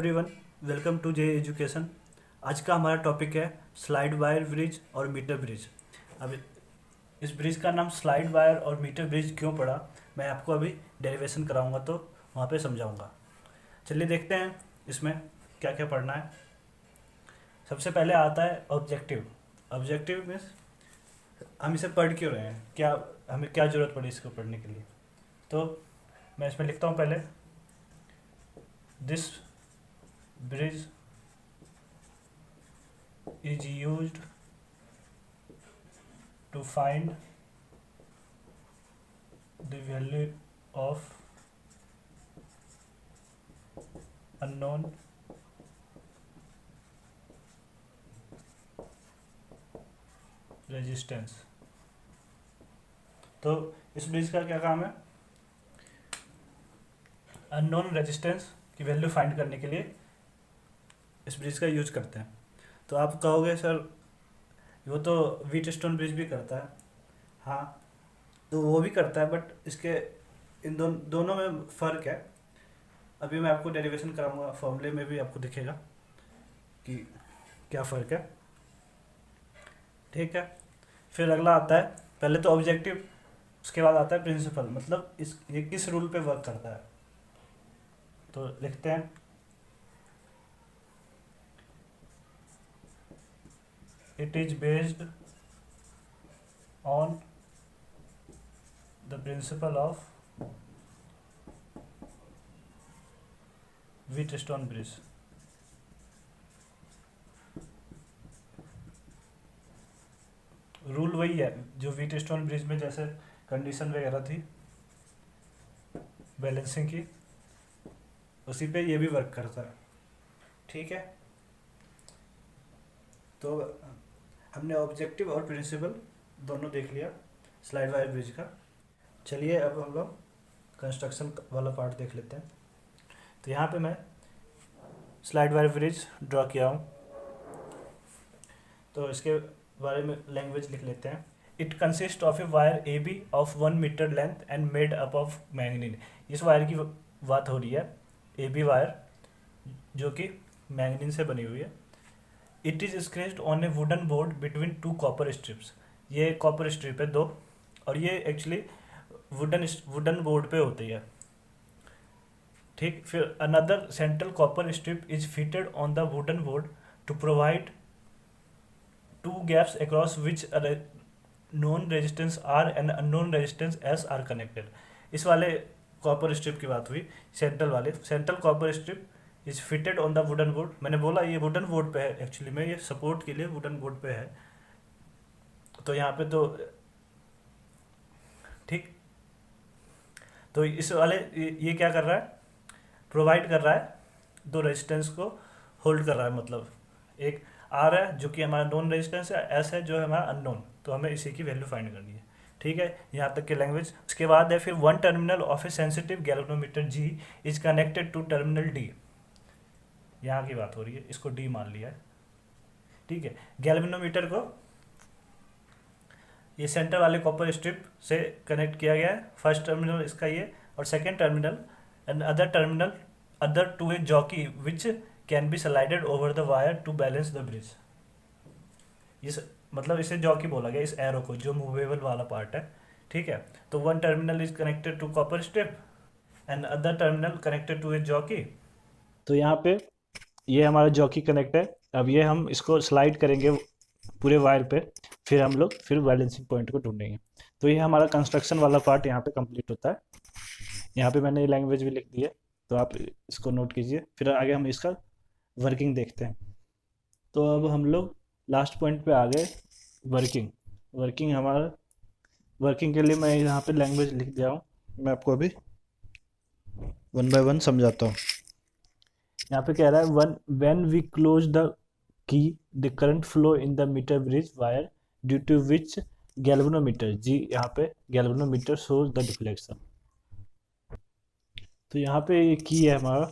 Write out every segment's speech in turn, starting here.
Everyone, welcome to J education. आज का हमारा टॉपिक है स्लाइड वायर ब्रिज और मीटर ब्रिज। अब इस ब्रिज का नाम स्लाइड वायर और मीटर ब्रिज क्यों पड़ा, मैं आपको अभी डेरिवेशन कराऊंगा तो वहाँ पे समझाऊंगा। चलिए देखते हैं इसमें क्या क्या पढ़ना है। सबसे पहले आता है ऑब्जेक्टिव। ऑब्जेक्टिव मीन्स हम इसे पढ़ क्यों रहे हैं, क्या हमें क्या ज़रूरत पड़ी इसको पढ़ने के लिए। तो मैं इसमें लिखता हूँ पहले, this bridge is used to find the value of unknown resistance। तो इस ब्रिज का क्या काम है, अननोन रेजिस्टेंस की वैल्यू फाइंड करने के लिए इस ब्रिज का यूज करते हैं। तो आप कहोगे सर वो तो व्हीट स्टोन ब्रिज भी करता है। हाँ, तो वो भी करता है, बट इसके इन दोनों में फ़र्क है। अभी मैं आपको डेरिवेशन कराऊंगा, फॉर्मूले में भी आपको दिखेगा कि क्या फ़र्क है। ठीक है, फिर अगला आता है, पहले तो ऑब्जेक्टिव, उसके बाद आता है प्रिंसिपल, मतलब ये किस रूल पे वर्क करता है। तो लिखते हैं, it is based on the principle of Wheatstone bridge। Rule वही है जो व्हीटस्टोन ब्रिज में जैसे कंडीशन वगैरह थी बैलेंसिंग की, उसी पे ये भी वर्क करता है। ठीक है, तो हमने ऑब्जेक्टिव और प्रिंसिपल दोनों देख लिया स्लाइड वायर ब्रिज का। चलिए अब हम लोग कंस्ट्रक्शन वाला पार्ट देख लेते हैं। तो यहाँ पे मैं स्लाइड वायर ब्रिज ड्रॉ किया हूँ, तो इसके बारे में लैंग्वेज लिख लेते हैं। It consist of a wire A B of 1 metre length and made up of manganin. इस वायर की बात हो रही है, ए बी वायर जो कि मैंगनीन से बनी हुई है। It is scratched on a wooden board between 2 copper strips. ये कॉपर स्ट्रिप है 2, और ये एक्चुअली वुडन बोर्ड पे होती है। ठीक, फिर another central copper strip is fitted on the wooden board to provide 2 gaps across which known resistance R and unknown resistance S are connected. इस वाले कॉपर स्ट्रिप की बात हुई, central copper strip is fitted on the wooden board. मैंने बोला ये wooden board पे है, एक्चुअली में ये सपोर्ट के लिए वुडन बोर्ड पे है। तो यहाँ पे तो ठीक, तो इस वाले ये क्या कर रहा है, प्रोवाइड कर रहा है 2 रेजिस्टेंस को होल्ड कर रहा है। मतलब एक आर है जो कि हमारा नॉन रेजिस्टेंस है, एस है जो है हमारा अननोन, तो हमें इसी की वैल्यू फाइंड करनी है। ठीक है, यहाँ तक की लैंग्वेज। उसके बाद है फिर 1 terminal of a sensitive galvanometer G is connected to terminal D. यहाँ की बात हो रही है, इसको डी मान लिया है। ठीक है, गैल्वेनोमीटर को ये सेंटर वाले कॉपर स्ट्रिप से कनेक्ट किया गया है। फर्स्ट टर्मिनल इसका ये, और second terminal and other terminal other to a jockey which can be slided over the wire to balance the bridge. मतलब इसे जॉकी बोला गया इस एरो को, जो मूवेबल वाला पार्ट है। ठीक है, तो 1 terminal is connected to copper strip and other terminal connected to a jockey. तो यहाँ पे ये हमारा जॉकी कनेक्ट है। अब ये हम इसको स्लाइड करेंगे पूरे वायर पे, फिर हम लोग फिर बैलेंसिंग पॉइंट को ढूंढेंगे। तो ये हमारा कंस्ट्रक्शन वाला पार्ट यहाँ पे कंप्लीट होता है। यहाँ पे मैंने लैंग्वेज भी लिख दी है, तो आप इसको नोट कीजिए। फिर आगे हम इसका वर्किंग देखते हैं। तो अब हम लोग लास्ट पॉइंट पे आ गए, वर्किंग हमारा वर्किंग के लिए मैं यहाँ पे लैंग्वेज लिख दिया हूँ। मैं आपको अभी 1 बाय 1 समझाता हूँ। यहाँ पे कह रहा है when we close the key the current flow in the meter bridge wire due to which galvanometer G, यहाँ पे galvanometer shows the deflection। तो यहाँ पे ये की है हमारा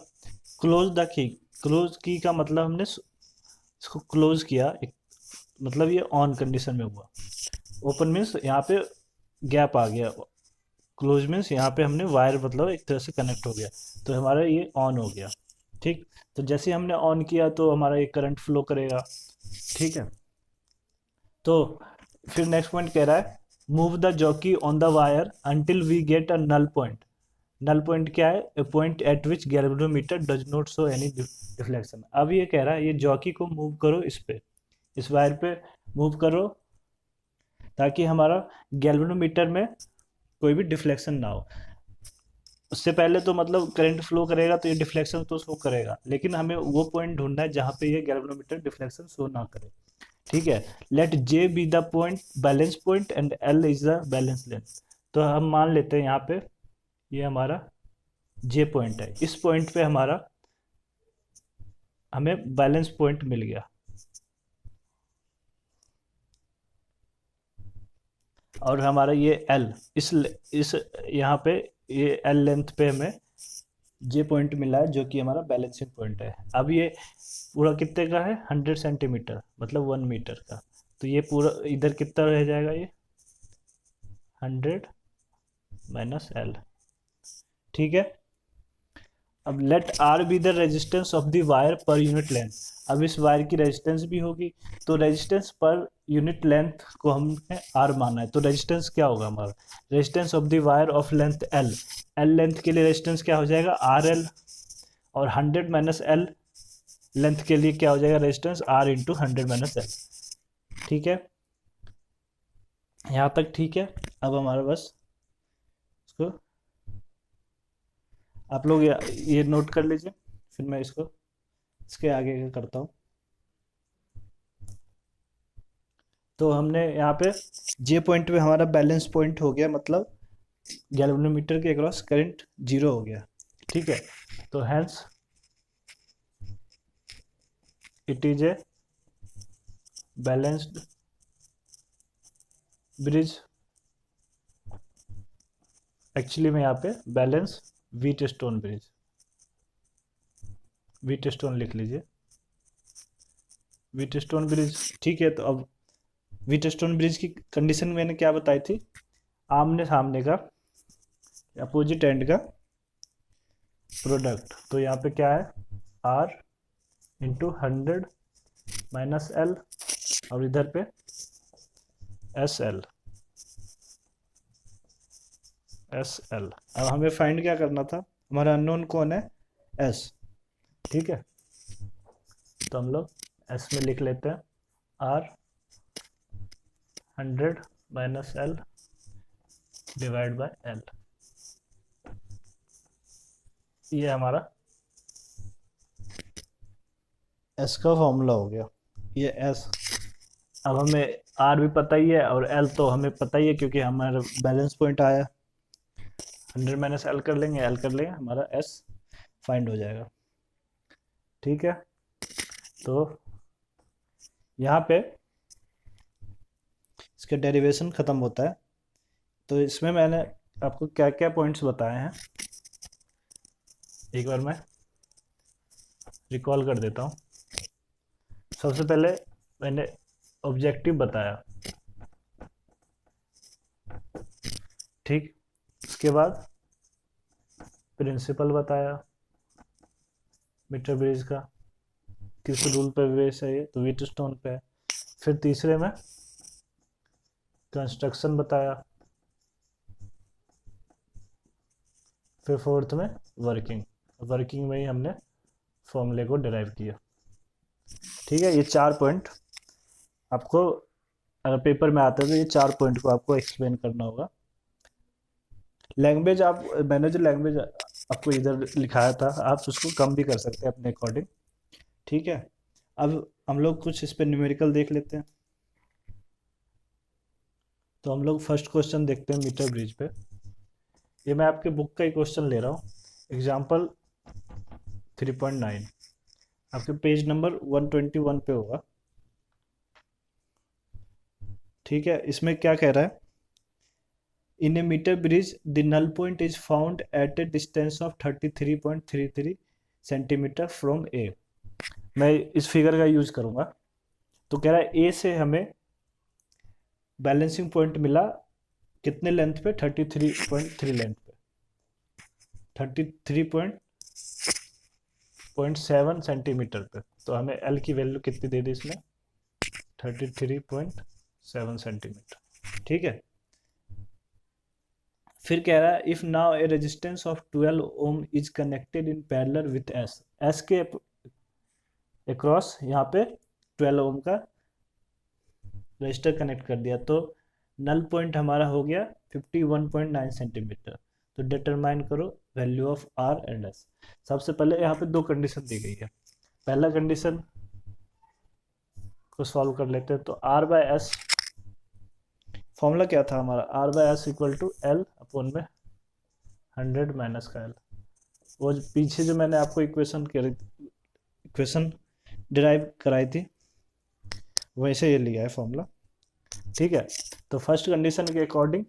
क्लोज द की। क्लोज की का मतलब हमने इसको क्लोज किया, मतलब ये ऑन कंडीशन में हुआ। ओपन मीन्स यहाँ पे गैप आ गया, क्लोज मीन्स यहाँ पे हमने वायर मतलब एक तरह से कनेक्ट हो गया, तो हमारा ये ऑन हो गया। ठीक, तो जैसे हमने ऑन किया तो हमारा ये करंट फ्लो करेगा। ठीक है, तो फिर नेक्स्ट पॉइंट कह रहा है move the jockey on the wire until we get a null point. Null point क्या है? A point at which galvanometer does not show any deflection. अब ये कह रहा है ये जॉकी को मूव करो, इस पे, इस वायर पे मूव करो, ताकि हमारा गैल्वेनोमीटर में कोई भी डिफ्लेक्शन ना हो। उससे पहले तो मतलब करंट फ्लो करेगा तो ये डिफ्लेक्शन तो शो करेगा, लेकिन हमें वो पॉइंट ढूंढना है जहाँ पे ये गैल्वेनोमीटर डिफ्लेक्शन शो ना करे। ठीक है, let J be the point balance point and L is the balance length. तो हम मान लेते हैं यहाँ पे ये हमारा जे पॉइंट है, इस पॉइंट पे हमें बैलेंस पॉइंट मिल गया। और हमारा ये एल इस यहाँ पे ये एल लेंथ पे हमें जे पॉइंट मिला है, जो कि हमारा बैलेंसिंग पॉइंट है। अब ये पूरा कितने का है? 100 सेंटीमीटर, मतलब 1 मीटर का। तो ये पूरा इधर कितना रह जाएगा? ये 100 माइनस एल। ठीक है, अब let R be the resistance of the wire per unit length. अब इस वायर की रेजिस्टेंस भी होगी, तो रेजिस्टेंस पर यूनिट लेंथ को हमने आर माना है। तो रेजिस्टेंस क्या होगा हमारा? Resistance of the wire of length L. L length के लिए रेजिस्टेंस क्या हो जाएगा? R L. और 100 माइनस एल लेंथ के लिए क्या हो जाएगा? Resistance R into 100 minus L. ठीक है, यहाँ तक ठीक है। अब हमारा बस इसको आप लोग ये नोट कर लीजिए, फिर मैं इसके आगे का करता हूँ। तो हमने यहाँ पे जे पॉइंट पे हमारा बैलेंस पॉइंट हो गया, मतलब गैल्वेनोमीटर के अक्रॉस करंट 0 हो गया। ठीक है, तो hence it is a balanced bridge. Actually में यहाँ पे बैलेंस व्हीटस्टोन ब्रिज, व्हीटस्टोन लिख लीजिए, व्हीटस्टोन ब्रिज। ठीक है, तो अब व्हीटस्टोन ब्रिज की कंडीशन मैंने क्या बताई थी? आमने सामने का, अपोजिट एंड का प्रोडक्ट। तो यहाँ पे क्या है? आर इंटू 100 माइनस एल, और इधर पे एस एल। अब हमें फाइंड क्या करना था? हमारा अननोन कौन है? एस। ठीक है, तो हम लोग एस में लिख लेते हैं R 100 minus L divide by L. ये हमारा एस का फॉर्मूला हो गया, ये एस। अब हमें आर भी पता ही है और एल तो हमें पता ही है, क्योंकि हमारा बैलेंस पॉइंट आया। 100 माइनस एल कर लेंगे, एल कर लेंगे, हमारा एस फाइंड हो जाएगा। ठीक है, तो यहाँ पे इसका डेरिवेशन ख़त्म होता है। तो इसमें मैंने आपको क्या क्या पॉइंट्स बताए हैं, एक बार मैं रिकॉल कर देता हूँ। सबसे पहले मैंने ऑब्जेक्टिव बताया, ठीक। उसके बाद प्रिंसिपल बताया मीटर ब्रिज का, किस रूल पे बेस है ये, तो व्हीटस्टोन पे है। फिर तीसरे में कंस्ट्रक्शन बताया, फिर फोर्थ में वर्किंग में ही हमने फॉर्मूले को डिराइव किया। ठीक है, ये 4 पॉइंट आपको अगर पेपर में आता है तो ये 4 पॉइंट को आपको एक्सप्लेन करना होगा। लैंग्वेज मैंने जो लैंग्वेज आपको इधर लिखाया था, आप उसको कम भी कर सकते हैं अपने अकॉर्डिंग। ठीक है, अब हम लोग कुछ इस पर न्यूमेरिकल देख लेते हैं। तो हम लोग फर्स्ट क्वेश्चन देखते हैं मीटर ब्रिज पे। ये मैं आपके बुक का ही क्वेश्चन ले रहा हूँ, एग्जाम्पल 3.9, आपके पेज नंबर 121 पे होगा। ठीक है, इसमें क्या कह रहा है? In a metre bridge the null point is found at a distance of 33.33 centimetre from A. मैं इस फिगर का यूज करूंगा। तो कह रहा है ए से हमें बैलेंसिंग पॉइंट मिला कितने लेंथ पे? 33.3 लेंथ पे, 33. 33.7 सेंटीमीटर पे। तो हमें एल की वैल्यू कितनी दे दी इसमें, 33.7 सेंटीमीटर। ठीक है, फिर कह रहा है if now a resistance of 12 ohm is connected in parallel with S, S के अक्रॉस यहाँ पे 12 ओम का रजिस्टर कनेक्ट कर दिया, तो नल पॉइंट हमारा हो गया 51.9 सेंटीमीटर। तो डिटरमाइन करो value of R and S. सबसे पहले यहाँ पे दो कंडीशन दी गई है। पहला कंडीशन को सॉल्व कर लेते हैं। तो आर बाय एस फॉर्मूला क्या था हमारा, R by S equal to L upon में 100 माइनस का एल। वो पीछे जो मैंने आपको इक्वेशन डिराइव कराई थी वैसे ये लिया है फॉर्मूला। ठीक है, तो फर्स्ट कंडीशन के अकॉर्डिंग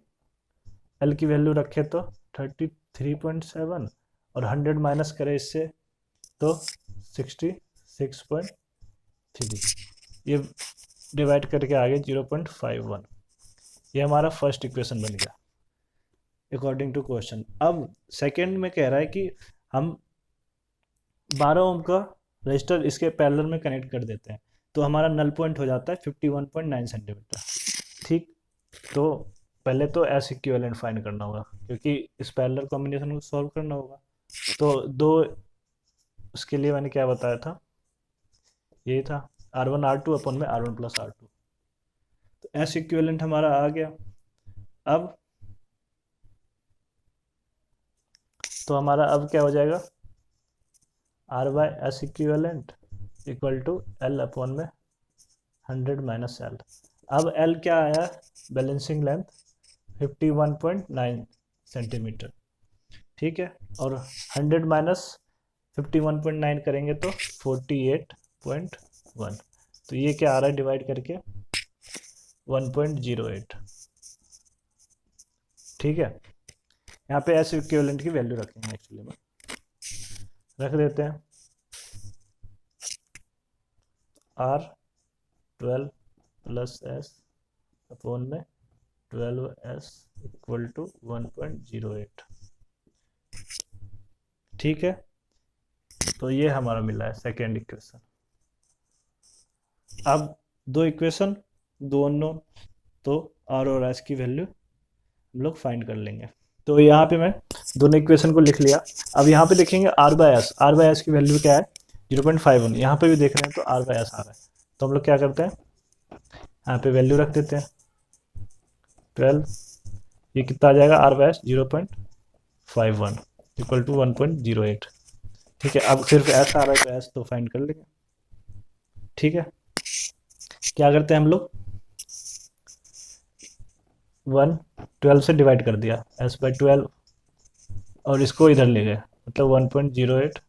एल की वैल्यू रखे तो 33.7 और 100 माइनस करें इससे तो 66.3, ये डिवाइड करके आगे 0.51। ये हमारा फर्स्ट इक्वेशन बन गया अकॉर्डिंग टू क्वेश्चन। अब सेकंड में कह रहा है कि हम 12 ओम का रजिस्टर इसके पैरेलल में कनेक्ट कर देते हैं, तो हमारा नल पॉइंट हो जाता है 51.9 सेंटीमीटर। ठीक, तो पहले तो एस इक्विवेलेंट फाइंड करना होगा क्योंकि इस पैरेलल कॉम्बिनेशन को सॉल्व करना होगा। तो दो, उसके लिए मैंने क्या बताया था, ये था R1 R2 अपन में R1 प्लस R2। तो एस इक्विवेलेंट हमारा आ गया। अब तो हमारा अब क्या हो जाएगा, R by S equivalent equal to L upon में 100 माइनस एल। अब एल क्या आया, बैलेंसिंग लेंथ 51.9 सेंटीमीटर। ठीक है, और 100 माइनस 51.9 करेंगे तो 48.1। तो ये क्या आ रहा है डिवाइड करके 1.08। ठीक है, यहाँ पे एस इक्विवेलेंट की वैल्यू रखेंगे, एक्चुअली में रख देते हैं R12 प्लस एस अपॉन में 12s इक्वल टू 1.08। ठीक है, तो ये हमारा मिला है सेकेंड इक्वेशन। अब दो इक्वेशन दो अननोन, तो आर और एस की वैल्यू हम लोग फाइंड कर लेंगे। तो यहाँ पे मैं दोनों इक्वेशन को लिख लिया। अब यहाँ पे देखेंगे R by S, R by S की वैल्यू क्या है 0.51। यहाँ पे भी देख रहे हैं तो आर बाय एस आ रहा है। तो हम लोग क्या करते हैं, यहाँ पे वैल्यू रख देते हैं 12, ये कितना आ जाएगा R by S 0.51 equal to 1.08। ठीक है, अब सिर्फ एस आ रहा है तो एस तो फाइंड कर लेंगे। ठीक है, क्या करते हैं हम लोग 12 से डिवाइड कर दिया एस बाई 12 और इसको इधर ले गए, मतलब 1.08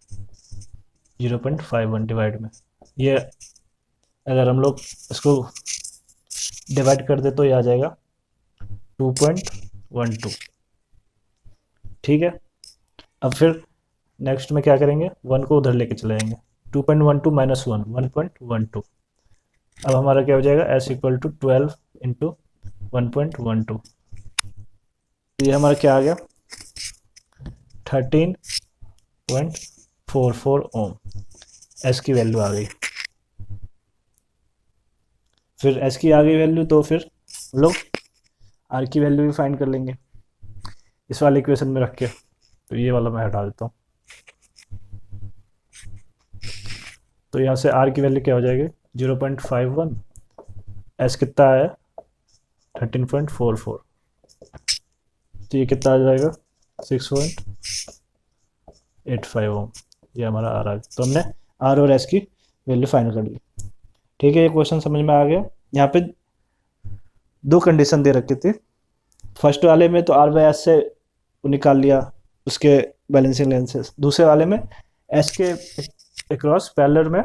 0.51 डिवाइड में। ये अगर हम लोग इसको डिवाइड कर दे तो ये आ जाएगा 2.12। ठीक है, अब फिर नेक्स्ट में क्या करेंगे, 1 को उधर लेके चले जाएंगे, 2.12 माइनस 1 1.12। अब हमारा क्या हो जाएगा एस इक्वल टू 12 इंटू 1.12। ये हमारा क्या आ गया 13.44 ओम एस की वैल्यू आ गई। फिर एस की आ गई वैल्यू तो फिर हम लोग आर की वैल्यू भी फाइंड कर लेंगे इस वाले इक्वेशन में रख के। तो ये वाला मैं हटा देता हूँ। तो यहाँ से आर की वैल्यू क्या हो जाएगी 0.51, एस कितना है 13.44, तो ये कितना आ जाएगा 6.85 ओम। ये हमारा आर आ गया। तो हमने आर और एस की वैल्यू फाइंड कर ली। ठीक है, ये क्वेश्चन समझ में आ गया। यहाँ पे दो कंडीशन दे रखी थी। फर्स्ट वाले में तो आर बाय एस से निकाल लिया उसके बैलेंसिंग लेंथ से, दूसरे वाले में एस के अक्रॉस पैरेलल में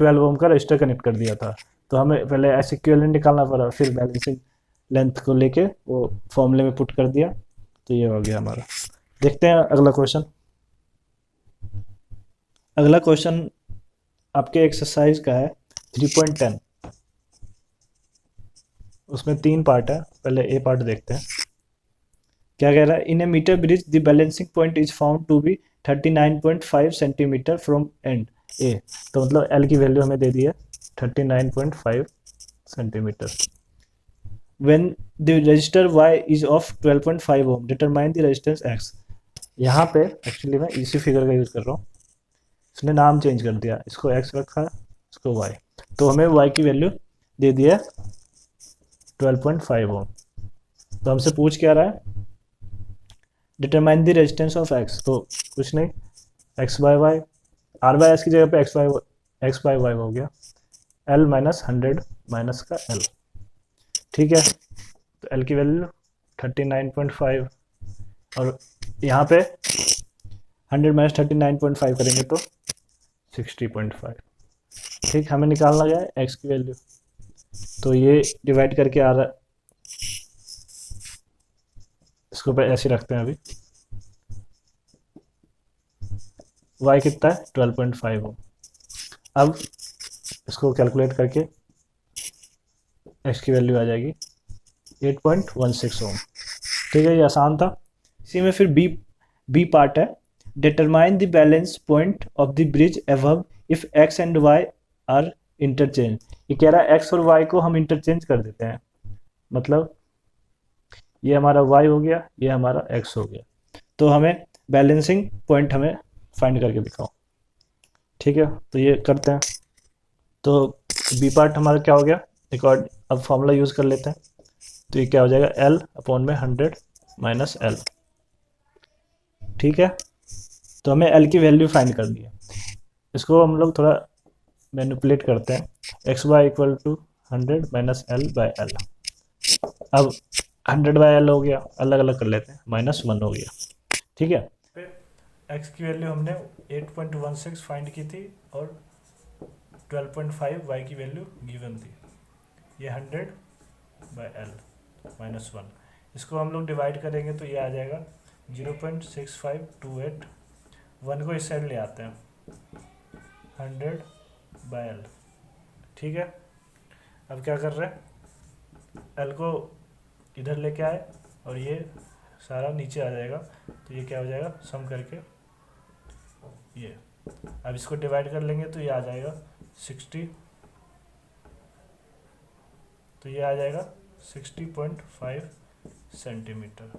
12 ओम का रजिस्टर कनेक्ट कर दिया था। तो हमें पहले एस इक्विवेलेंट निकालना पड़ा, फिर बैलेंसिंग लेंथ को लेके वो फॉर्मूले में पुट कर दिया। तो ये हो गया हमारा। देखते हैं अगला क्वेश्चन। अगला क्वेश्चन आपके एक्सरसाइज का है 3.10। उसमें 3 पार्ट है, पहले ए पार्ट देखते हैं। क्या कह रहा है, in a metre bridge the balancing point is found to be 39.5 centimetre from end A. तो मतलब एल की वैल्यू हमें दे दी है 39.5 centimetre. When the register Y is of 12.5 ohm determine the resistance X. यहाँ पे एक्चुअली मैं इसी फिगर का यूज़ कर रहा हूँ, इसने नाम चेंज कर दिया, इसको एक्स रखा है, इसको वाई। तो हमें वाई की वैल्यू दे दी है 12.5 ओम। तो हमसे पूछ क्या रहा है, determine the resistance of X. तो कुछ नहीं, X by Y, R by S की जगह पे एक्स बाय वाई हो गया, एल माइनस 100 माइनस का एल। ठीक है, तो एल की वैल्यू 39.5 और यहाँ पे 100 माइनस 39.5 करेंगे तो 60.5। ठीक, हमें निकालना क्या है एक्स की वैल्यू, तो ये डिवाइड करके आ रहा है, इसको पे ऐसे रखते हैं अभी। y कितना है 12.5 हो। अब इसको कैलकुलेट करके x की वैल्यू आ जाएगी 8.16 ओम। ठीक है, ये आसान था। इसी में फिर बी पार्ट है, determine the balance point of the bridge above if x and y are interchange. ये कह रहा है x और y को हम इंटरचेंज कर देते हैं, मतलब ये हमारा y हो गया, ये हमारा x हो गया। तो हमें बैलेंसिंग पॉइंट हमें फाइंड करके दिखाओ। ठीक है, तो ये करते हैं। तो बी पार्ट हमारा क्या हो गया, एक और अब फॉर्मूला यूज़ कर लेते हैं। तो ये क्या हो जाएगा, L अपॉन में 100 माइनस L। ठीक है, तो हमें L की वैल्यू फाइंड करनी है। इसको हम लोग थोड़ा मैनिपुलेट करते हैं, X Y equal to 100 minus L by L। अब 100 बाय L हो गया, अलग अलग कर लेते हैं, -1 हो गया। ठीक है, एक्स की वैल्यू हमने 8.16 फाइंड की थी और 12.5 वाई की वैल्यू गिवन थी। ये 100 बाय L -1, इसको हम लोग डिवाइड करेंगे तो ये आ जाएगा 0.6528। 1 को इस साइड ले आते हैं, 100 बाय L। ठीक है, अब क्या कर रहे हैं, L को इधर लेके आए और ये सारा नीचे आ जाएगा, तो ये क्या हो जाएगा, सम करके ये। अब इसको डिवाइड कर लेंगे तो ये आ जाएगा 60, तो ये आ जाएगा 60.5 सेंटीमीटर।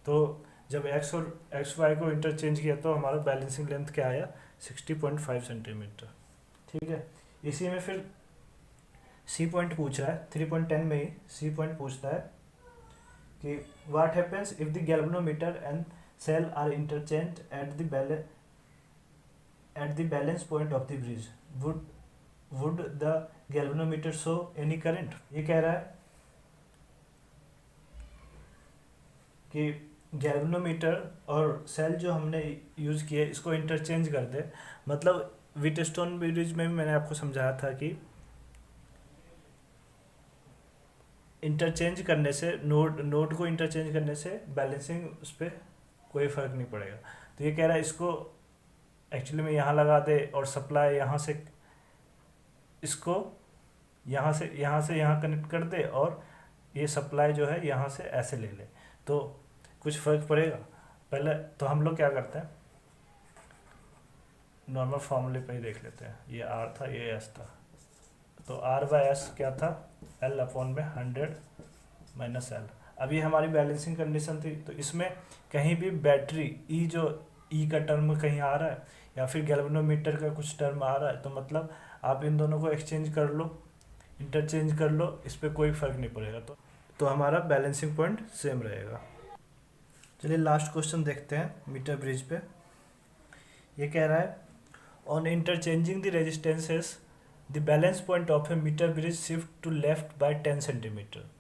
तो जब x और एक्स वाई को इंटरचेंज किया तो हमारा बैलेंसिंग लेंथ क्या आया, 60.5 सेंटीमीटर। ठीक है, इसी में फिर सी पॉइंट पूछ रहा है, 3.10 में ही सी पॉइंट पूछता है कि what happens if the galvanometer and cell are interchange at the balance point of the bridge, would the galvanometer show any current. ये कह रहा है कि गैल्वेनोमीटर और सेल जो हमने यूज़ किए इसको इंटरचेंज कर दे। मतलब व्हीटस्टोन ब्रिज में भी मैंने आपको समझाया था कि इंटरचेंज करने से नोड को इंटरचेंज करने से बैलेंसिंग उस पर कोई फ़र्क नहीं पड़ेगा। तो ये कह रहा है इसको एक्चुअली में यहाँ लगा दे और सप्लाई यहाँ से, इसको यहाँ से यहाँ कनेक्ट कर दे और ये सप्लाई जो है यहाँ से ऐसे ले ले, तो कुछ फ़र्क पड़ेगा। पहले तो हम लोग क्या करते हैं, नॉर्मल फॉर्मूले पे ही देख लेते हैं। ये R था, ये S था, तो R बाय S क्या था, L अपॉन में 100 माइनस L। अब ये हमारी बैलेंसिंग कंडीशन थी, तो इसमें कहीं भी बैटरी E जो E का टर्म कहीं आ रहा है या फिर गैल्वेनोमीटर का कुछ टर्म आ रहा है, तो मतलब आप इन दोनों को एक्सचेंज कर लो, इंटरचेंज कर लो, इस पर कोई फ़र्क नहीं पड़ेगा। तो हमारा बैलेंसिंग पॉइंट सेम रहेगा। चलिए लास्ट क्वेश्चन देखते हैं मीटर ब्रिज पे। ये कह रहा है on interchanging the resistances the balance point of a metre bridge shift to left by 10 centimetre.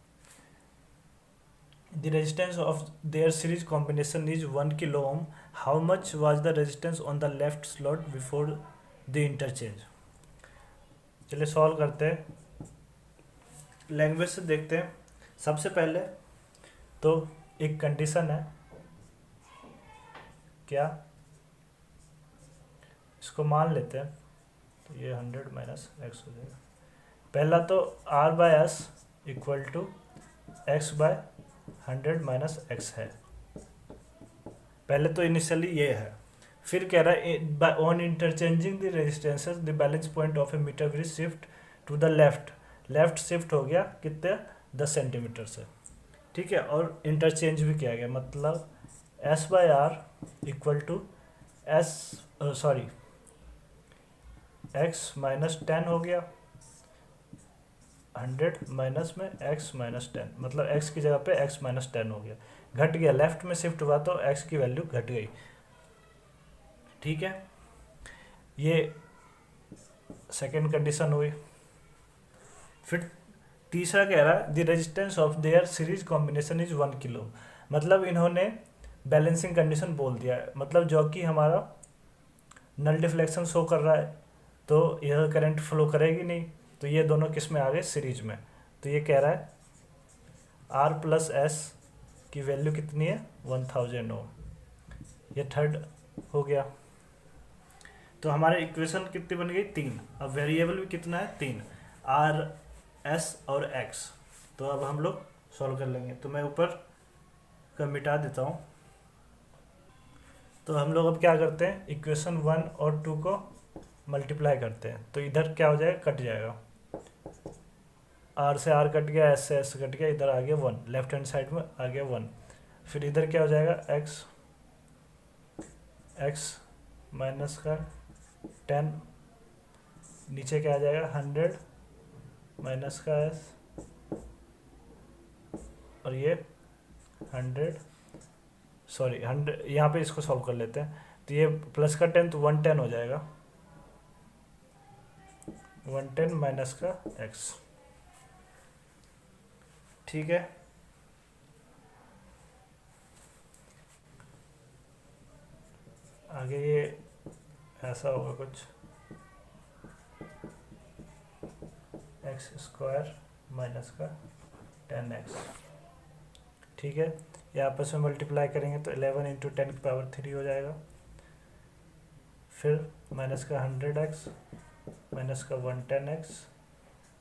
The resistance of their series combination is 1 kilo ohm. How much was the resistance on the left slot before the interchange? चलिए solve करते हैं, language से देखते हैं। सबसे पहले तो एक कंडीशन है, क्या, इसको मान लेते हैं, तो ये 100 माइनस एक्स हो जाएगा। पहला तो R by S equal to X by 100 minus X है। पहले तो इनिशियली ये है, फिर कह रहा है on interchanging the resistances the balance point of a metre will shift to the left. Left shift हो गया कितने 10 सेंटीमीटर से, ठीक है। और इंटरचेंज भी किया गया, मतलब S by R equal to S sorry X minus 10 हो गया 100 माइनस में एक्स माइनस 10, मतलब एक्स की जगह पे एक्स माइनस 10 हो गया, घट गया, लेफ्ट में शिफ्ट हुआ तो एक्स की वैल्यू घट गई, ठीक है। ये सेकेंड कंडीशन हुई। फिर तीसरा कह रहा है the resistance of their series combination is 1 kilo, मतलब इन्होंने बैलेंसिंग कंडीशन बोल दिया है, मतलब जो कि हमारा नल डिफ्लेक्शन शो कर रहा है तो यह करंट फ्लो करेगी नहीं, तो ये दोनों किस में आ गए सीरीज में। तो ये कह रहा है आर प्लस एस की वैल्यू कितनी है 1000 ओम, ये थर्ड हो गया। तो हमारे इक्वेशन कितनी बन गई 3। अब वेरिएबल भी कितना है 3, आर एस और एक्स। तो अब हम लोग सॉल्व कर लेंगे, तो मैं ऊपर का मिटा देता हूँ। तो हम लोग अब क्या करते हैं, इक्वेशन 1 और 2 को मल्टीप्लाई करते हैं, तो इधर क्या हो जाएगा कट जाएगा, आर से आर कट गया, एस से एस कट गया, इधर आ गया 1, लेफ्ट हैंड साइड में आ गया 1। फिर इधर क्या हो जाएगा एक्स, एक्स माइनस का 10, नीचे क्या आ जाएगा 100 माइनस का एस, और ये 100 सॉरी 100, यहाँ पे इसको सॉल्व कर लेते हैं। तो ये प्लस का 10 तो 110 हो जाएगा, 110 माइनस का एक्स, ठीक है। आगे ये ऐसा होगा कुछ एक्स स्क्वायर माइनस का 10x, ठीक है। ये आपस में मल्टीप्लाई करेंगे तो 11 इंटू 10 की पावर 3 हो जाएगा। फिर माइनस का 100x माइनस का 110x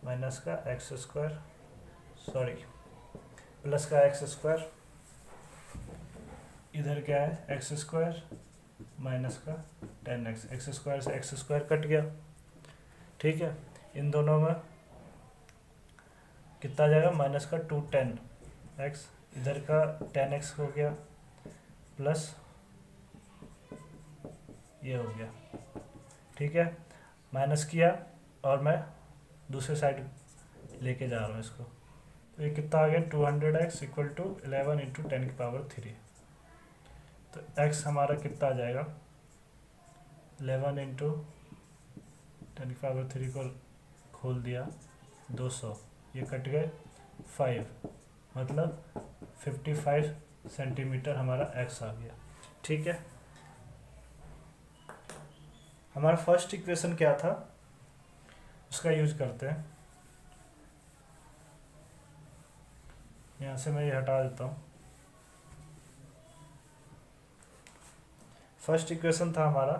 माइनस का एक्स स्क्वायर सॉरी प्लस का एक्स स्क्वायर, इधर क्या है एक्स स्क्वायर माइनस का 10x, एक्स स्क्वायर से एक्स स्क्वायर कट गया, ठीक है। इन दोनों में कितना आ जाएगा माइनस का 210x, इधर का 10x हो गया प्लस ये हो गया, ठीक है। माइनस किया और मैं दूसरे साइड लेके जा रहा हूँ इसको, तो ये कितना आ गया 200x इक्वल टू 11 इंटू 10 की पावर 3। तो x हमारा कितना आ जाएगा 11 इंटू 10 की पावर 3 को खोल दिया 200, ये कट गए 5, मतलब 55 सेंटीमीटर हमारा x आ गया, ठीक है। हमारा फर्स्ट इक्वेशन क्या था उसका यूज करते हैं, यहाँ से मैं ये हटा देता हूँ। फर्स्ट इक्वेशन था हमारा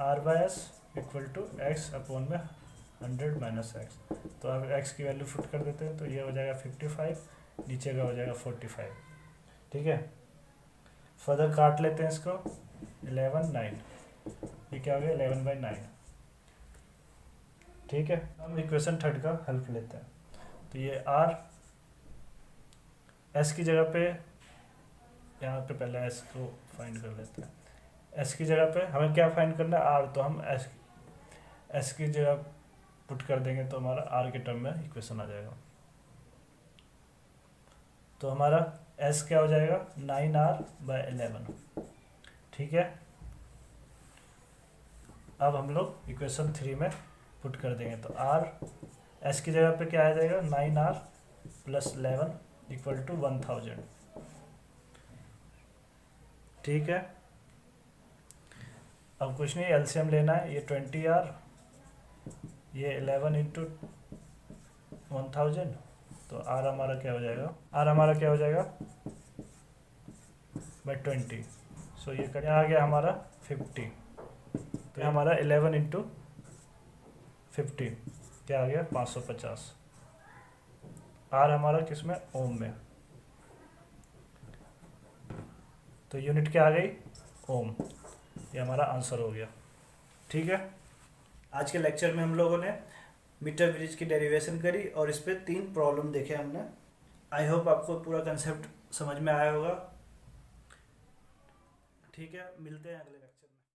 R by S equal to X upon में 100 माइनस एक्स, तो अब एक्स की वैल्यू पुट कर देते हैं, तो ये हो जाएगा 55, नीचे का हो जाएगा 45, ठीक है। फर्दर काट लेते हैं इसको 11 9, ये क्या हो गया 11 बाई 9, ठीक है। हम इक्वेशन थर्ड का हेल्प लेते हैं, तो ये आर एस की जगह पे, यहाँ पे पहले एस को फाइंड कर लेते हैं, एस की जगह पे हमें क्या फाइंड करना है आर, तो हम एस की जगह पुट कर देंगे तो हमारा आर के टर्म में इक्वेशन आ जाएगा। तो हमारा एस क्या हो जाएगा 9r बाई 11, ठीक है। अब हम लोग इक्वेशन 3 में पुट कर देंगे, तो आर एस की जगह पे क्या आ जाएगा 9r प्लस 11 इक्वल टू 1000, ठीक है। अब कुछ नहीं एलसीएम लेना है, ये 20r, ये 11 इंटू 1000, तो आर हमारा क्या हो जाएगा, आर हमारा क्या हो जाएगा बाई 20, सो ये क्या आ गया हमारा 50, तो हमारा 11 इंटू 50 क्या आ गया 550, आर हमारा किस में ओम में, तो यूनिट क्या आ गई ओम। ये हमारा आंसर हो गया। ठीक है, आज के लेक्चर में हम लोगों ने मीटर ब्रिज की डेरिवेशन करी और इस पे 3 प्रॉब्लम देखे हमने। आई होप आपको पूरा कंसेप्ट समझ में आया होगा। ठीक है, मिलते हैं अगले लेक्चर।